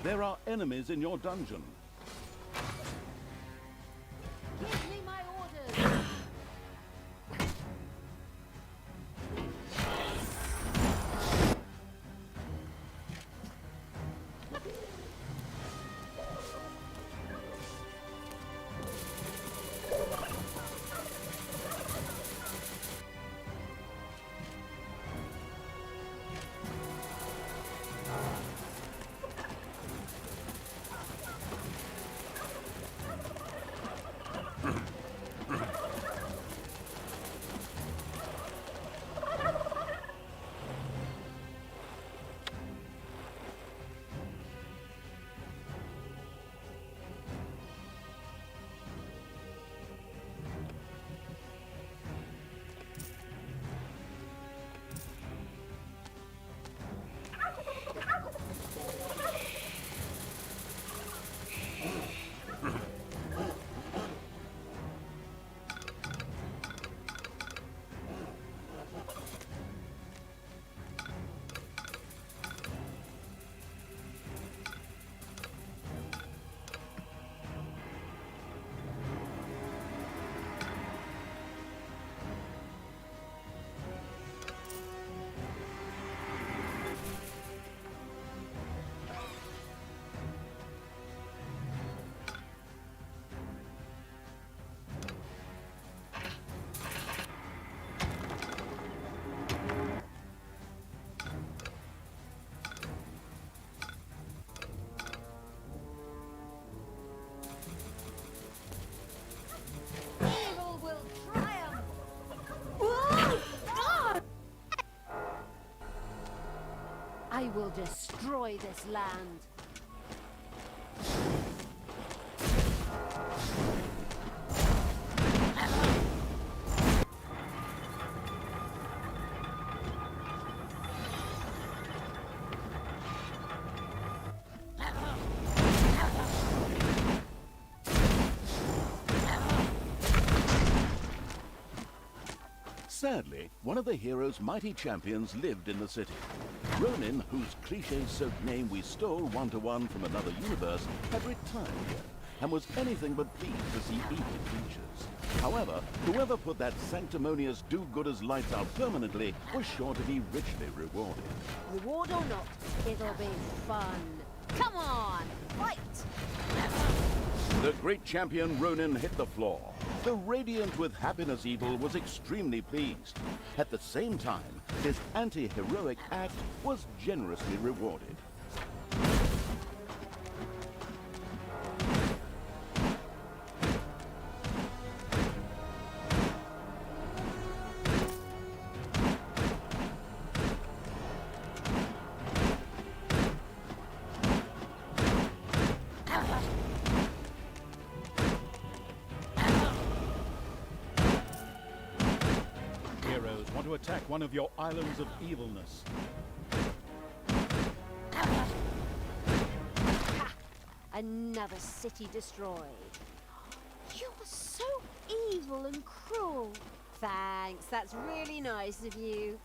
There are enemies in your dungeon. Give me my orders! Evil will triumph! I will destroy this land. Sadly, one of the hero's mighty champions lived in the city. Ronin, whose cliché-soaked name we stole one-to-one from another universe, had retired here, and was anything but pleased to see evil creatures. However, whoever put that sanctimonious do-gooders lights out permanently was sure to be richly rewarded. Reward or not, it'll be fun. Come on, fight! The great champion Ronin hit the floor. The radiant with happiness evil was extremely pleased. At the same time, his anti-heroic act was generously rewarded. heroes want to attack one of your islands of evilness. Another city destroyed. You're so evil and cruel. Thanks, that's really nice of you.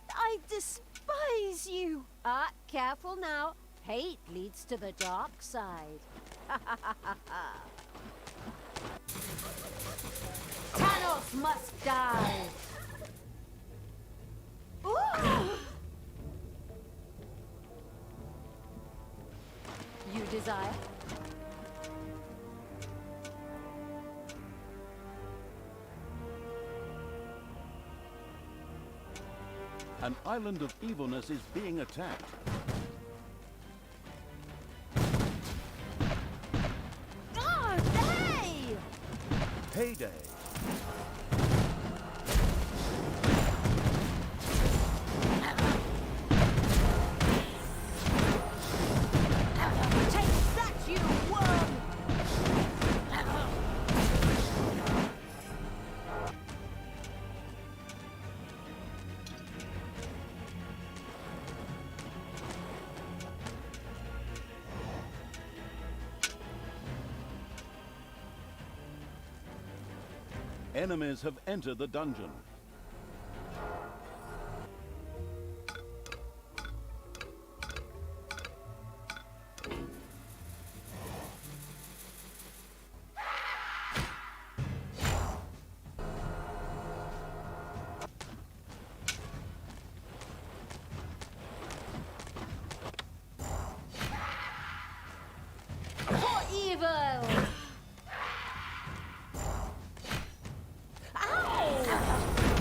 I despise you. Careful now. Hate leads to the dark side. Thanos must die. Ooh! You desire? An island of evilness is being attacked. Oh, hey! Payday! Take that, you worm! Enemies have entered the dungeon. For evil! Ow!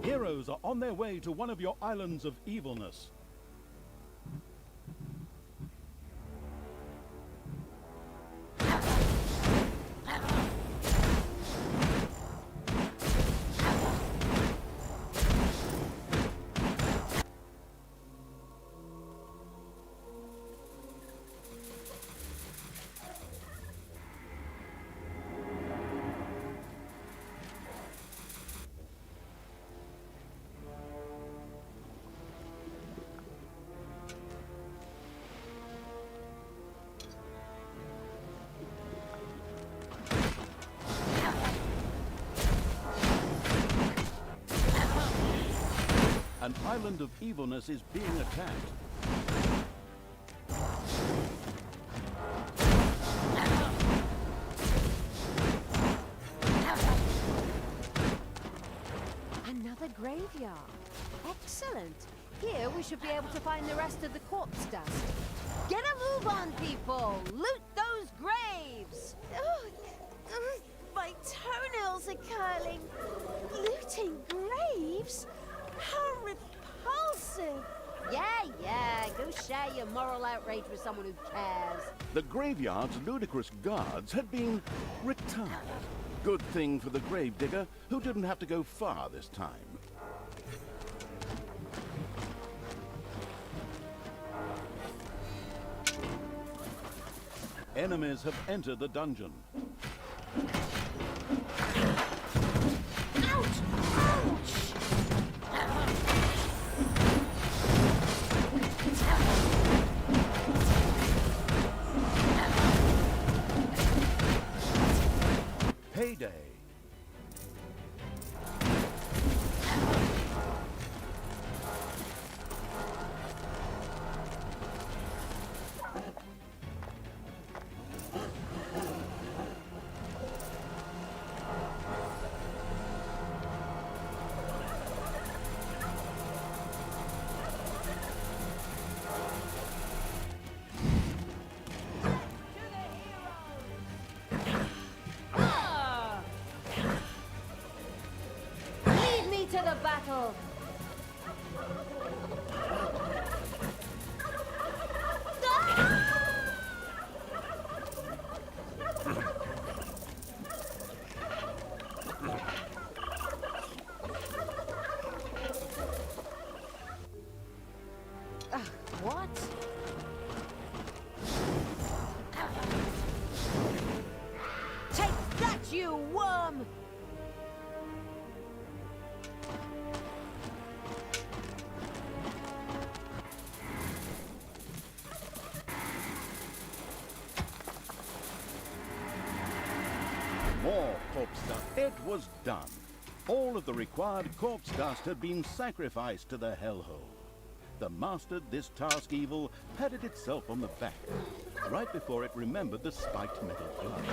Heroes are on their way to one of your islands of evilness. An island of evilness is being attacked. Another graveyard. Excellent. Here we should be able to find the rest of the corpse dust. Get a move on, people! Loot those graves! My toenails are curling. Looting graves? How repulsive! Yeah, go share your moral outrage with someone who cares. The graveyard's ludicrous guards had been retired. Good thing for the gravedigger, who didn't have to go far this time. Enemies have entered the dungeon. Payday. Lead me to the battle! What? Take that, you worm! More corpse dust. It was done. All of the required corpse dust had been sacrificed to the hellhole. The mastered this task evil patted itself on the back, right before it remembered the spiked metal glass.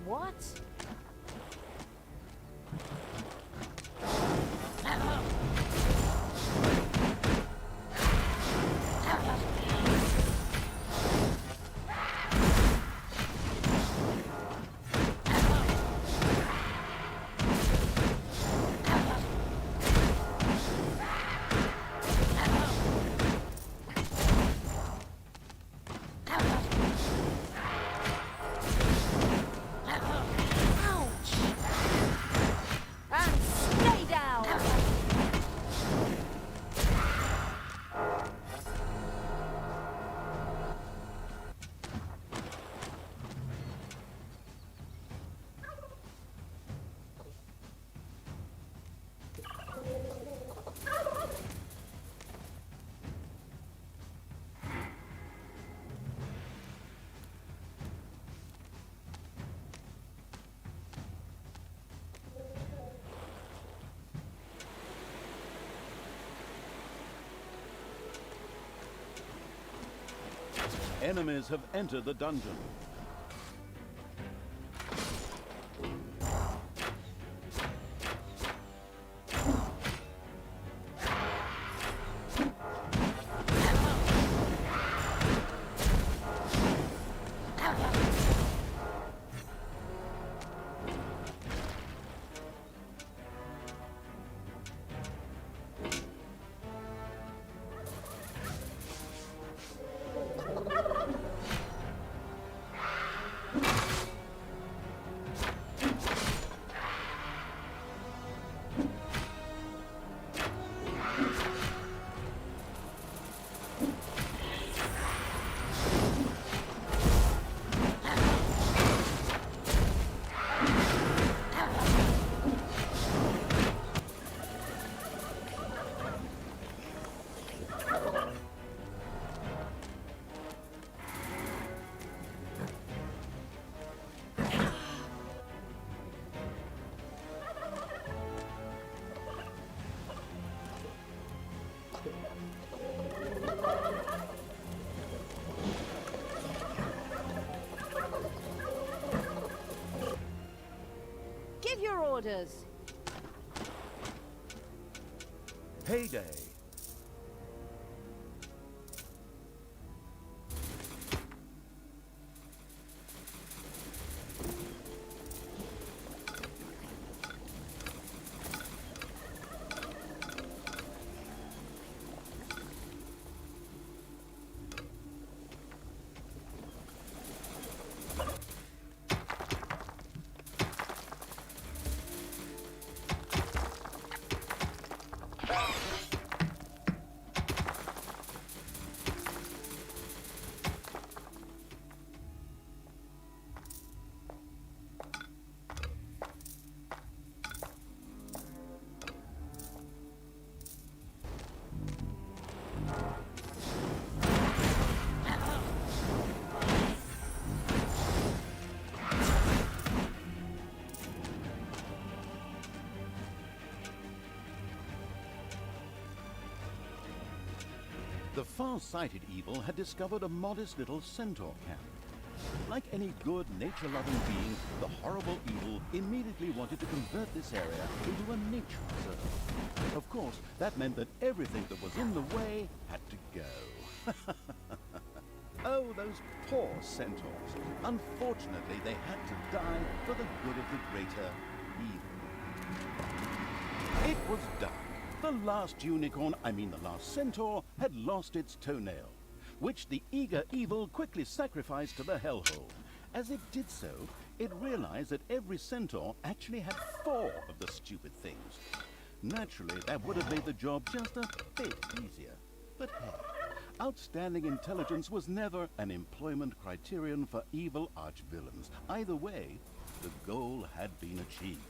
What? And stay down! Enemies have entered the dungeon. Give your orders. Payday. The far-sighted evil had discovered a modest little centaur camp. Like any good, nature-loving being, the horrible evil immediately wanted to convert this area into a nature reserve. Of course, that meant that everything that was in the way had to go. Oh, those poor centaurs. Unfortunately, they had to die for the good of the greater evil. It was done. The last unicorn, the last centaur, had lost its toenail, which the eager evil quickly sacrificed to the hellhole. As it did so, it realized that every centaur actually had 4 of the stupid things. Naturally, that would have made the job just a bit easier. But hey, outstanding intelligence was never an employment criterion for evil archvillains. Either way, the goal had been achieved.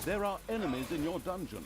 There are enemies in your dungeon.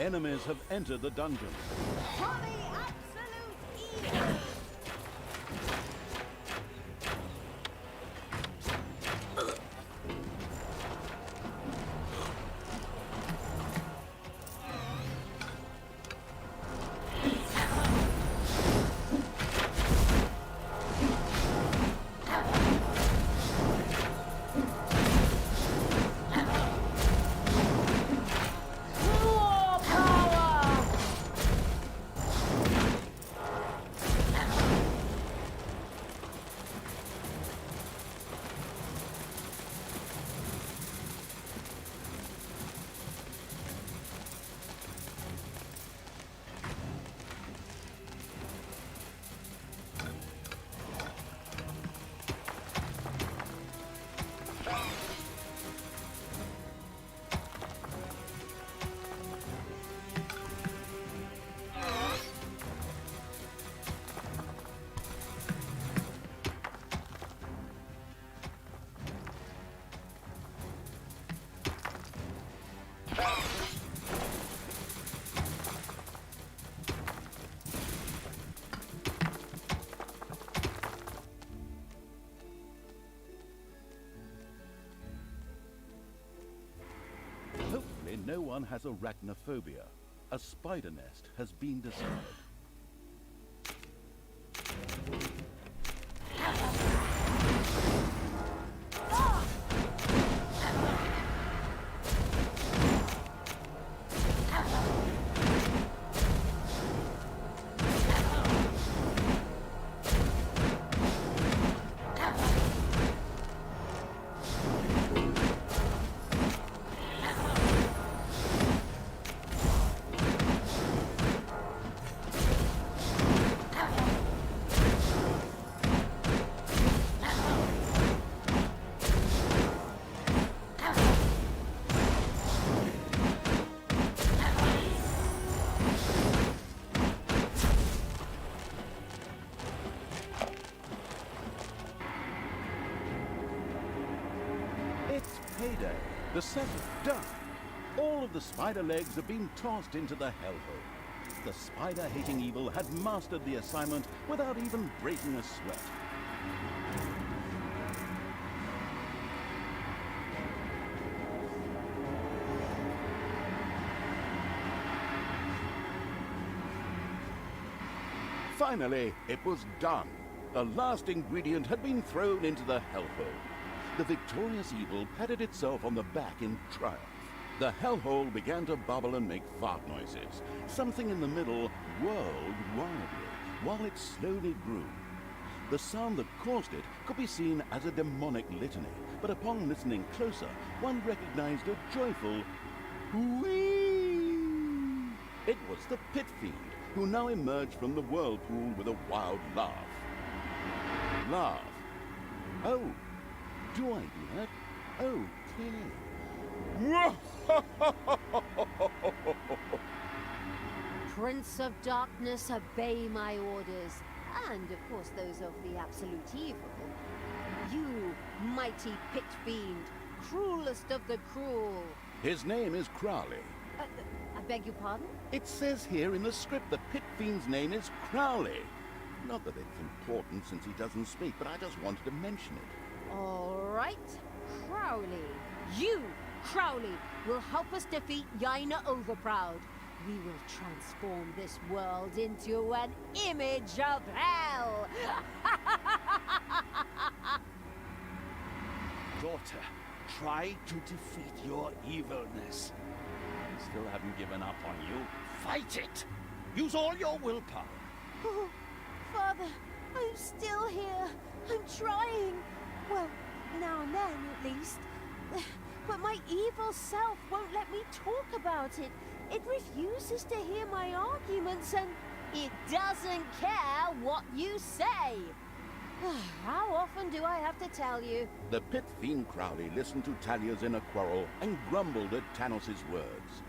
Enemies have entered the dungeon. Hopefully no one has arachnophobia. A spider nest has been discovered. It's payday. The set is done. All of the spider legs have been tossed into the hellhole. The spider-hating evil had mastered the assignment without even breaking a sweat. Finally, it was done. The last ingredient had been thrown into the hellhole. The victorious evil patted itself on the back in triumph. The hellhole began to bubble and make fart noises. Something in the middle whirled wildly, while it slowly grew. The sound that caused it could be seen as a demonic litany, but upon listening closer, one recognized a joyful whee! It was the pit fiend, who now emerged from the whirlpool with a wild laugh. Laugh. Oh, do I do that? Okay. Prince of Darkness, obey my orders, and of course those of the absolute evil. You, mighty pit fiend, cruelest of the cruel. His name is Crowley. I beg your pardon? It says here in the script the pit fiend's name is Crowley. Not that it's important since he doesn't speak, but I just wanted to mention it. All right, Crowley. You, Crowley, will help us defeat Yaina Overproud. We will transform this world into an image of hell! Daughter, try to defeat your evilness. I still haven't given up on you. Fight it! Use all your willpower. Oh, Father, I'm still here. I'm trying. Well, now and then, at least. But my evil self won't let me talk about it. It refuses to hear my arguments, and it doesn't care what you say. How often do I have to tell you? The pit fiend Crowley listened to Talia's inner quarrel and grumbled at Tanos's words.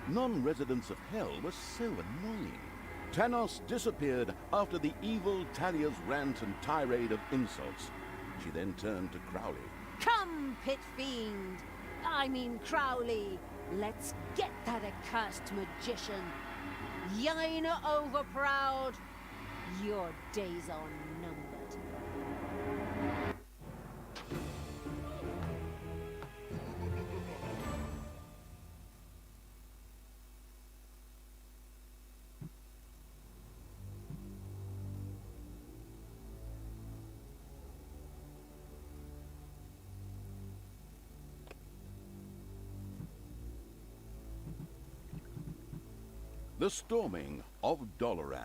Non-residents of Hell were so annoying. Tanos disappeared after the evil Talia's rant and tirade of insults. She then turned to Crowley. Come, pit fiend! I mean Crowley. Let's get that accursed magician. Yainy overproud. Your days are numbered. The Storming of Doloran.